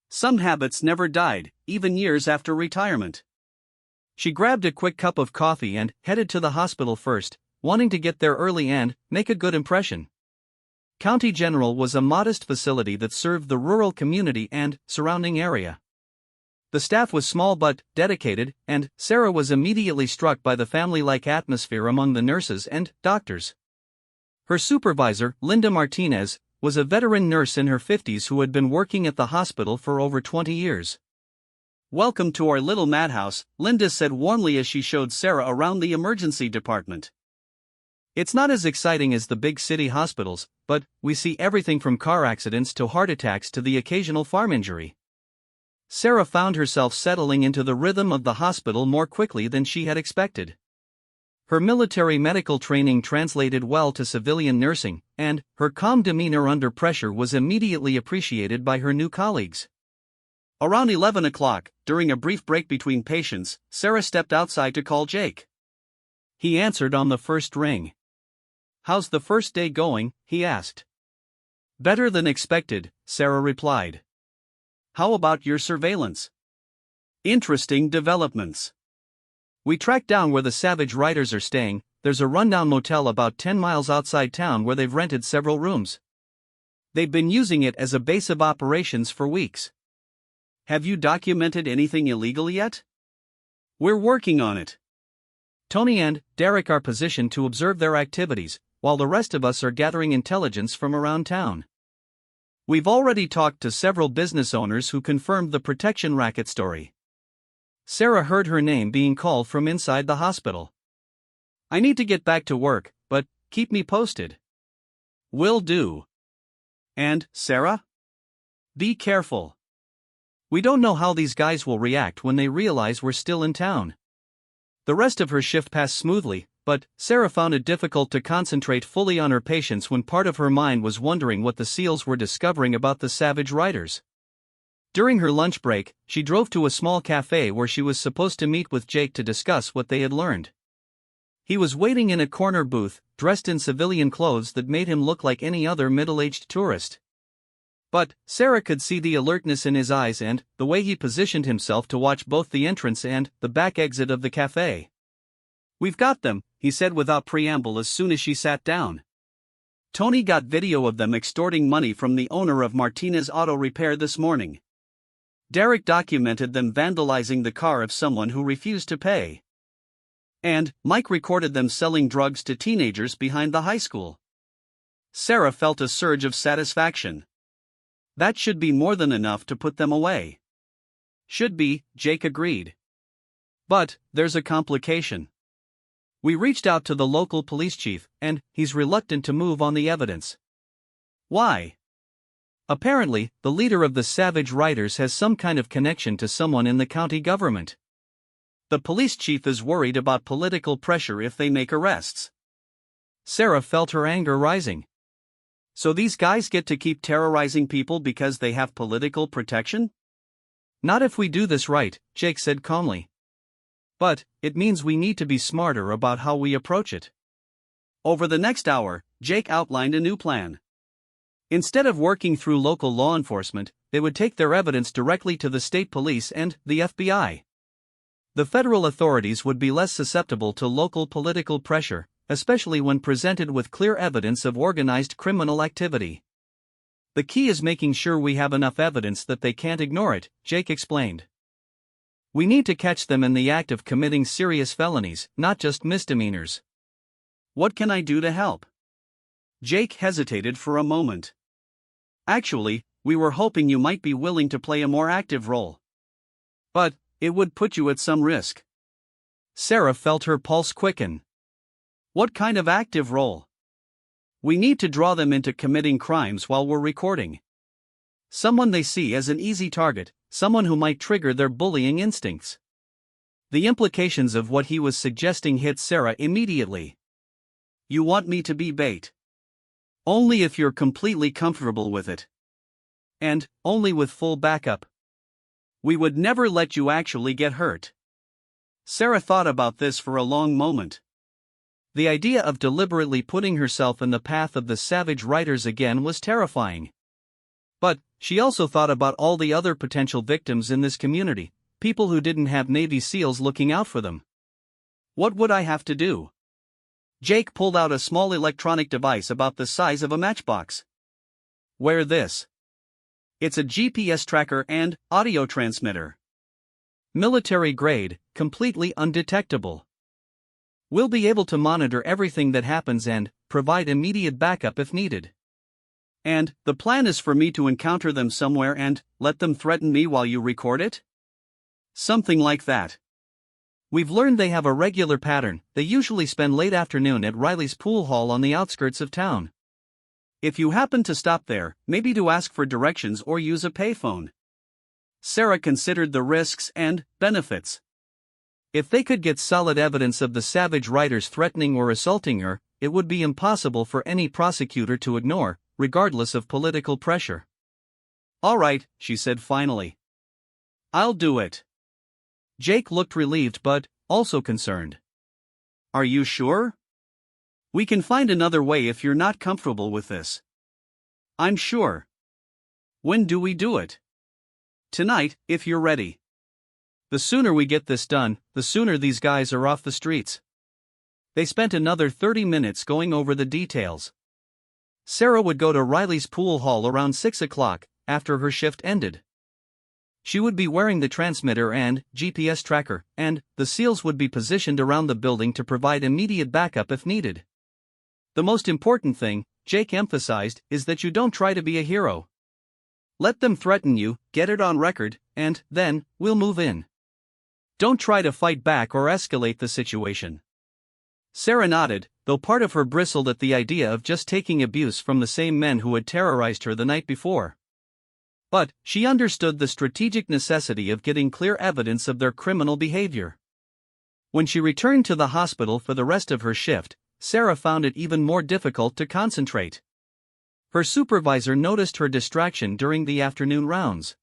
Some habits never died, even years after retirement. She grabbed a quick cup of coffee and headed to the hospital first, wanting to get there early and make a good impression. County General was a modest facility that served the rural community and surrounding area. The staff was small but dedicated, and Sarah was immediately struck by the family-like atmosphere among the nurses and doctors. Her supervisor, Linda Martinez, was a veteran nurse in her 50s who had been working at the hospital for over 20 years. "Welcome to our little madhouse," Linda said warmly as she showed Sarah around the emergency department. "It's not as exciting as the big city hospitals, but we see everything from car accidents to heart attacks to the occasional farm injury." Sarah found herself settling into the rhythm of the hospital more quickly than she had expected. Her military medical training translated well to civilian nursing, and her calm demeanor under pressure was immediately appreciated by her new colleagues. Around 11 o'clock, during a brief break between patients, Sarah stepped outside to call Jake. He answered on the first ring. "How's the first day going?" he asked. "Better than expected," Sarah replied. "How about your surveillance?" "Interesting developments. We tracked down where the savage riders are staying. There's a rundown motel about 10 miles outside town where they've rented several rooms. They've been using it as a base of operations for weeks." "Have you documented anything illegal yet?" "We're working on it. Tony and Derek are positioned to observe their activities, while the rest of us are gathering intelligence from around town. We've already talked to several business owners who confirmed the protection racket story." Sarah heard her name being called from inside the hospital. "I need to get back to work, but keep me posted." Will do. And, Sarah? Be careful. We don't know how these guys will react when they realize we're still in town. The rest of her shift passed smoothly, but Sarah found it difficult to concentrate fully on her patients when part of her mind was wondering what the SEALs were discovering about the savage riders. During her lunch break, she drove to a small cafe where she was supposed to meet with Jake to discuss what they had learned. He was waiting in a corner booth, dressed in civilian clothes that made him look like any other middle-aged tourist. But Sarah could see the alertness in his eyes and the way he positioned himself to watch both the entrance and the back exit of the cafe. "We've got them," he said without preamble as soon as she sat down. "Tony got video of them extorting money from the owner of Martinez Auto Repair this morning. Derek documented them vandalizing the car of someone who refused to pay. And Mike recorded them selling drugs to teenagers behind the high school." Sarah felt a surge of satisfaction. That should be more than enough to put them away. "Should be," Jake agreed. "But there's a complication. We reached out to the local police chief, and he's reluctant to move on the evidence." "Why?" "Apparently, the leader of the savage riders has some kind of connection to someone in the county government. The police chief is worried about political pressure if they make arrests." Sarah felt her anger rising. So these guys get to keep terrorizing people because they have political protection? "Not if we do this right," Jake said calmly. "But it means we need to be smarter about how we approach it." Over the next hour, Jake outlined a new plan. Instead of working through local law enforcement, they would take their evidence directly to the state police and the FBI. The federal authorities would be less susceptible to local political pressure, especially when presented with clear evidence of organized criminal activity. "The key is making sure we have enough evidence that they can't ignore it," Jake explained. "We need to catch them in the act of committing serious felonies, not just misdemeanors." "What can I do to help?" Jake hesitated for a moment. "Actually, we were hoping you might be willing to play a more active role. But it would put you at some risk." Sarah felt her pulse quicken. "What kind of active role?" "We need to draw them into committing crimes while we're recording. Someone they see as an easy target, someone who might trigger their bullying instincts." The implications of what he was suggesting hit Sarah immediately. "You want me to be bait?" "Only if you're completely comfortable with it. And only with full backup. We would never let you actually get hurt." Sarah thought about this for a long moment. The idea of deliberately putting herself in the path of the savage riders again was terrifying. But she also thought about all the other potential victims in this community, people who didn't have Navy SEALs looking out for them. "What would I have to do?" Jake pulled out a small electronic device about the size of a matchbox. "Wear this. It's a GPS tracker and audio transmitter. Military grade, completely undetectable. We'll be able to monitor everything that happens and provide immediate backup if needed. And the plan is for me to encounter them somewhere and let them threaten me while you record it?" "Something like that. We've learned they have a regular pattern. They usually spend late afternoon at Riley's pool hall on the outskirts of town. If you happen to stop there, maybe to ask for directions or use a payphone." Sarah considered the risks and benefits. If they could get solid evidence of the savage riders threatening or assaulting her, it would be impossible for any prosecutor to ignore, regardless of political pressure. "All right," she said finally. "I'll do it." Jake looked relieved but also concerned. "Are you sure? We can find another way if you're not comfortable with this." "I'm sure." "When do we do it?" "Tonight, if you're ready. The sooner we get this done, the sooner these guys are off the streets." They spent another 30 minutes going over the details. Sarah would go to Riley's pool hall around 6 o'clock, after her shift ended. She would be wearing the transmitter and GPS tracker, and the SEALs would be positioned around the building to provide immediate backup if needed. The most important thing, Jake emphasized, is that you don't try to be a hero. Let them threaten you, get it on record, and then we'll move in. Don't try to fight back or escalate the situation. Sarah nodded, though part of her bristled at the idea of just taking abuse from the same men who had terrorized her the night before. But she understood the strategic necessity of getting clear evidence of their criminal behavior. When she returned to the hospital for the rest of her shift, Sarah found it even more difficult to concentrate. Her supervisor noticed her distraction during the afternoon rounds.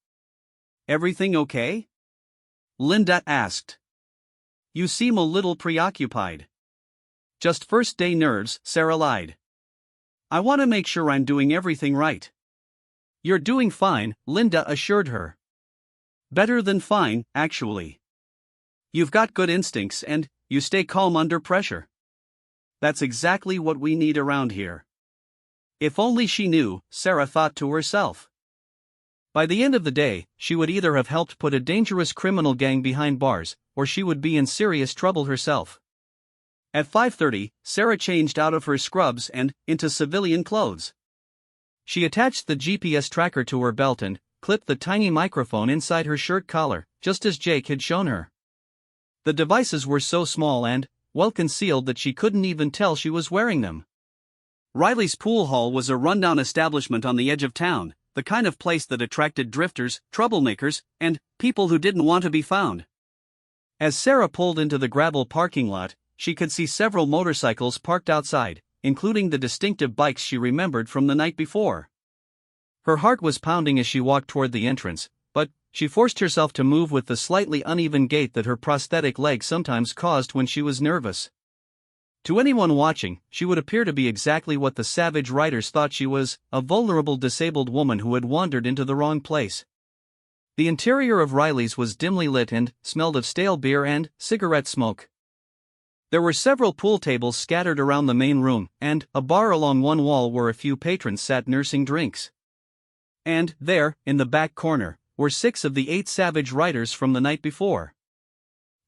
"Everything okay?" Linda asked. "You seem a little preoccupied." "Just first-day nerves," Sarah lied. "I want to make sure I'm doing everything right." "You're doing fine," Linda assured her. "Better than fine, actually. You've got good instincts and you stay calm under pressure. That's exactly what we need around here." If only she knew, Sarah thought to herself. By the end of the day, she would either have helped put a dangerous criminal gang behind bars, or she would be in serious trouble herself. At 5:30, Sarah changed out of her scrubs and into civilian clothes. She attached the GPS tracker to her belt and clipped the tiny microphone inside her shirt collar, just as Jake had shown her. The devices were so small and well concealed that she couldn't even tell she was wearing them. Riley's Pool Hall was a rundown establishment on the edge of town, the kind of place that attracted drifters, troublemakers, and people who didn't want to be found. As Sarah pulled into the gravel parking lot, she could see several motorcycles parked outside, including the distinctive bikes she remembered from the night before. Her heart was pounding as she walked toward the entrance, but she forced herself to move with the slightly uneven gait that her prosthetic leg sometimes caused when she was nervous. To anyone watching, she would appear to be exactly what the savage writers thought she was, a vulnerable disabled woman who had wandered into the wrong place. The interior of Riley's was dimly lit and smelled of stale beer and cigarette smoke. There were several pool tables scattered around the main room, and a bar along one wall where a few patrons sat nursing drinks. And there, in the back corner, were 6 of the 8 savage writers from the night before.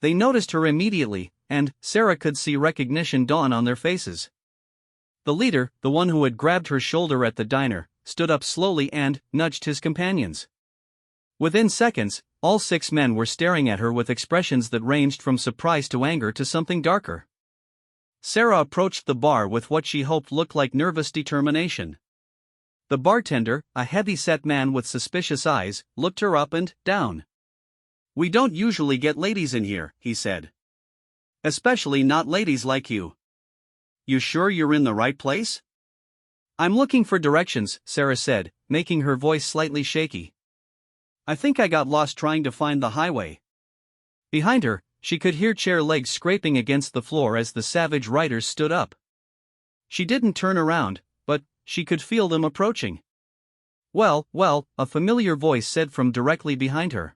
They noticed her immediately, and Sarah could see recognition dawn on their faces. The leader, the one who had grabbed her shoulder at the diner, stood up slowly and nudged his companions. Within seconds, all 6 men were staring at her with expressions that ranged from surprise to anger to something darker. Sarah approached the bar with what she hoped looked like nervous determination. The bartender, a heavy-set man with suspicious eyes, looked her up and down. "We don't usually get ladies in here," he said. "Especially not ladies like you. You sure you're in the right place?" "I'm looking for directions," Sarah said, making her voice slightly shaky. "I think I got lost trying to find the highway." Behind her, she could hear chair legs scraping against the floor as the savage riders stood up. She didn't turn around, but she could feel them approaching. Well, a familiar voice said from directly behind her.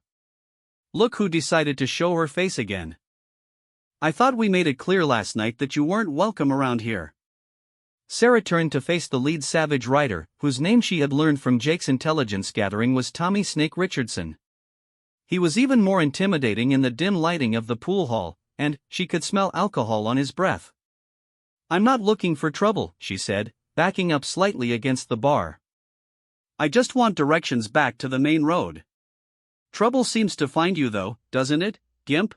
Look who decided to show her face again. "I thought we made it clear last night that you weren't welcome around here." Sarah turned to face the lead savage rider, whose name she had learned from Jake's intelligence gathering was Tommy Snake Richardson. He was even more intimidating in the dim lighting of the pool hall, and she could smell alcohol on his breath. "I'm not looking for trouble," she said, backing up slightly against the bar. "I just want directions back to the main road." "Trouble seems to find you though, doesn't it, Gimp?"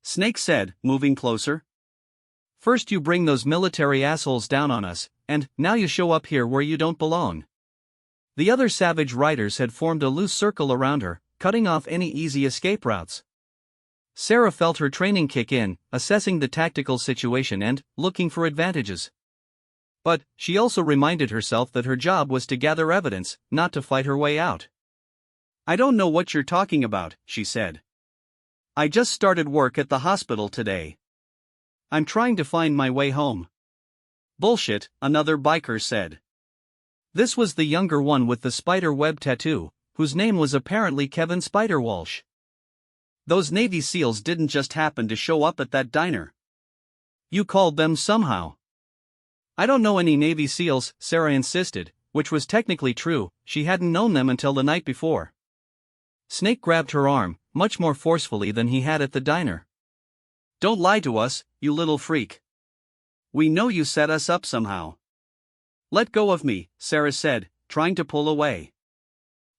Snake said, moving closer. "First you bring those military assholes down on us, and now you show up here where you don't belong." The other savage riders had formed a loose circle around her, cutting off any easy escape routes. Sarah felt her training kick in, assessing the tactical situation and looking for advantages. But she also reminded herself that her job was to gather evidence, not to fight her way out. "I don't know what you're talking about," she said. "I just started work at the hospital today. I'm trying to find my way home." "Bullshit," another biker said. This was the younger one with the spider web tattoo, whose name was apparently Kevin Spider Walsh. "Those Navy SEALs didn't just happen to show up at that diner. You called them somehow." "I don't know any Navy SEALs," Sarah insisted, which was technically true. She hadn't known them until the night before. Snake grabbed her arm, much more forcefully than he had at the diner. "Don't lie to us, you little freak. We know you set us up somehow." "Let go of me," Sarah said, trying to pull away.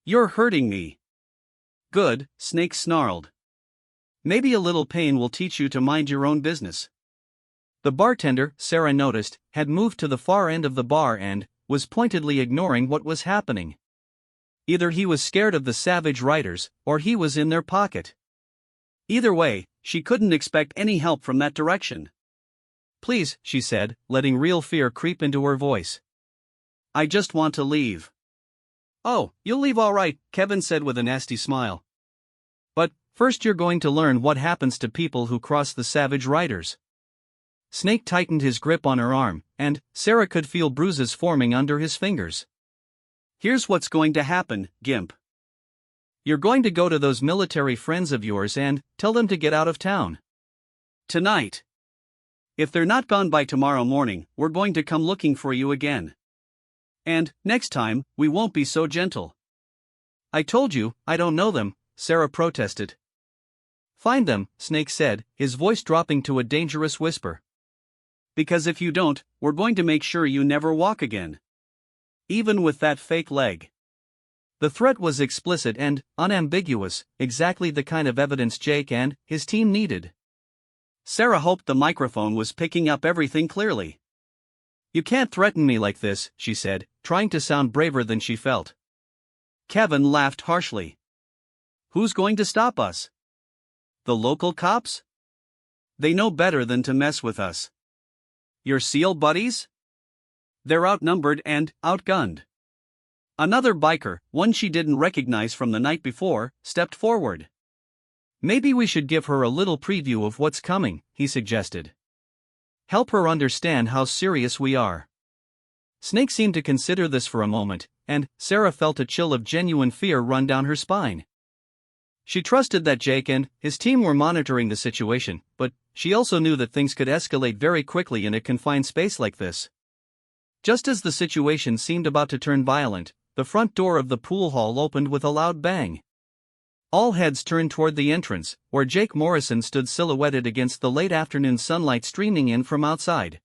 "You're hurting me." "Good," Snake snarled. "Maybe a little pain will teach you to mind your own business." The bartender, Sarah noticed, had moved to the far end of the bar and was pointedly ignoring what was happening. Either he was scared of the savage riders, or he was in their pocket. Either way, she couldn't expect any help from that direction. "Please," she said, letting real fear creep into her voice. "I just want to leave." "Oh, you'll leave all right," Kevin said with a nasty smile. "But first you're going to learn what happens to people who cross the savage riders." Snake tightened his grip on her arm, and Sarah could feel bruises forming under his fingers. "Here's what's going to happen, Gimp. You're going to go to those military friends of yours and tell them to get out of town. Tonight. If they're not gone by tomorrow morning, we're going to come looking for you again. And next time, we won't be so gentle." "I told you, I don't know them," Sarah protested. "Find them," Snake said, his voice dropping to a dangerous whisper. "Because if you don't, we're going to make sure you never walk again. Even with that fake leg." The threat was explicit and unambiguous, exactly the kind of evidence Jake and his team needed. Sarah hoped the microphone was picking up everything clearly. "You can't threaten me like this," she said, trying to sound braver than she felt. Kevin laughed harshly. "Who's going to stop us? The local cops? They know better than to mess with us. Your SEAL buddies? They're outnumbered and outgunned." Another biker, one she didn't recognize from the night before, stepped forward. "Maybe we should give her a little preview of what's coming," he suggested. "Help her understand how serious we are." Snake seemed to consider this for a moment, and Sarah felt a chill of genuine fear run down her spine. She trusted that Jake and his team were monitoring the situation, but she also knew that things could escalate very quickly in a confined space like this. Just as the situation seemed about to turn violent, the front door of the pool hall opened with a loud bang. All heads turned toward the entrance, where Jake Morrison stood silhouetted against the late afternoon sunlight streaming in from outside.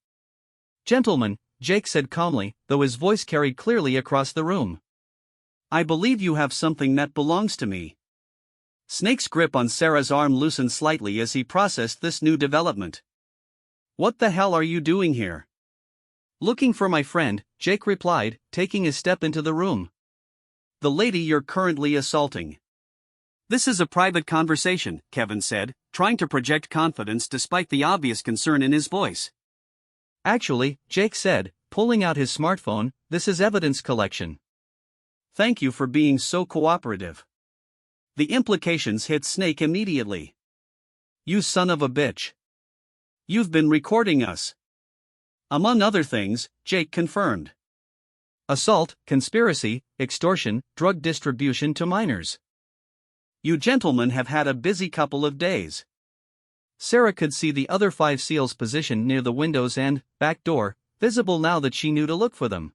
"Gentlemen," Jake said calmly, though his voice carried clearly across the room. "I believe you have something that belongs to me." Snake's grip on Sarah's arm loosened slightly as he processed this new development. "What the hell are you doing here?" "Looking for my friend," Jake replied, taking a step into the room. "The lady you're currently assaulting." "This is a private conversation," Kevin said, trying to project confidence despite the obvious concern in his voice. "Actually," Jake said, pulling out his smartphone, "this is evidence collection." "Thank you for being so cooperative." The implications hit Snake immediately. "You son of a bitch. You've been recording us." Among other things, Jake confirmed. Assault, conspiracy, extortion, drug distribution to minors. "You gentlemen have had a busy couple of days." Sarah could see the other 5 SEALs positioned near the windows and back door, visible now that she knew to look for them.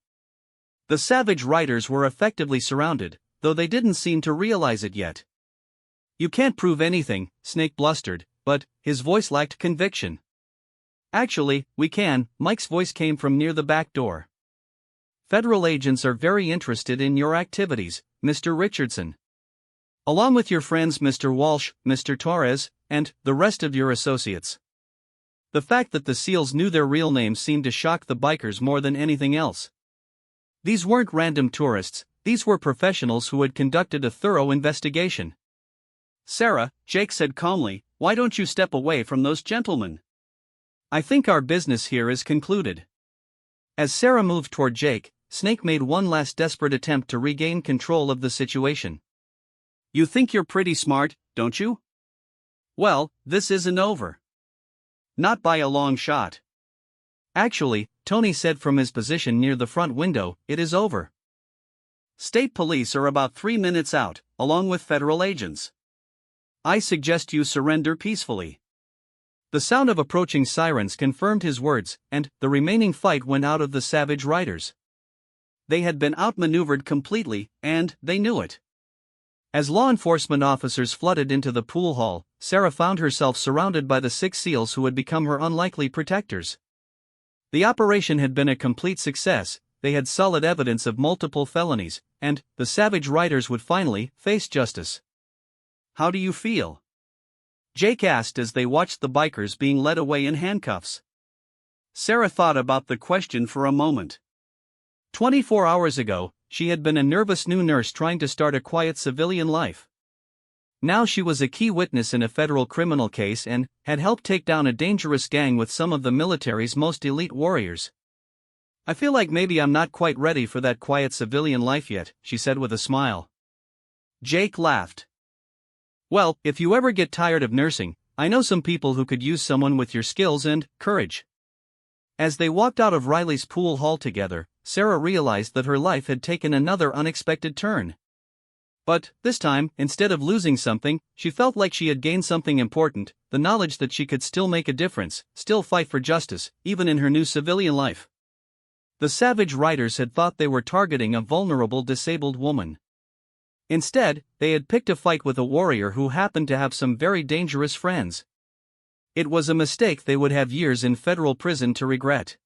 The savage riders were effectively surrounded, though they didn't seem to realize it yet. "You can't prove anything," Snake blustered, but his voice lacked conviction. "Actually, we can," Mike's voice came from near the back door. "Federal agents are very interested in your activities, Mr. Richardson. Along with your friends Mr. Walsh, Mr. Torres, and the rest of your associates." The fact that the SEALs knew their real names seemed to shock the bikers more than anything else. These weren't random tourists, these were professionals who had conducted a thorough investigation. "Sarah," Jake said calmly, "why don't you step away from those gentlemen? I think our business here is concluded." As Sarah moved toward Jake, Snake made one last desperate attempt to regain control of the situation. "You think you're pretty smart, don't you? Well, this isn't over. Not by a long shot." "Actually," Tony said from his position near the front window, "it is over. State police are about 3 minutes out, along with federal agents. I suggest you surrender peacefully." The sound of approaching sirens confirmed his words, and the remaining fight went out of the savage riders. They had been outmaneuvered completely, and they knew it. As law enforcement officers flooded into the pool hall, Sarah found herself surrounded by the 6 SEALs who had become her unlikely protectors. The operation had been a complete success, they had solid evidence of multiple felonies, and the savage riders would finally face justice. "How do you feel?" Jake asked as they watched the bikers being led away in handcuffs. Sarah thought about the question for a moment. 24 hours ago, she had been a nervous new nurse trying to start a quiet civilian life. Now she was a key witness in a federal criminal case and had helped take down a dangerous gang with some of the military's most elite warriors. I feel like maybe I'm not quite ready for that quiet civilian life yet, she said with a smile. Jake laughed. Well, if you ever get tired of nursing, I know some people who could use someone with your skills and courage. As they walked out of Riley's pool hall together, Sarah realized that her life had taken another unexpected turn. But, this time, instead of losing something, she felt like she had gained something important, the knowledge that she could still make a difference, still fight for justice, even in her new civilian life. The savage riders had thought they were targeting a vulnerable disabled woman. Instead, they had picked a fight with a warrior who happened to have some very dangerous friends. It was a mistake they would have years in federal prison to regret.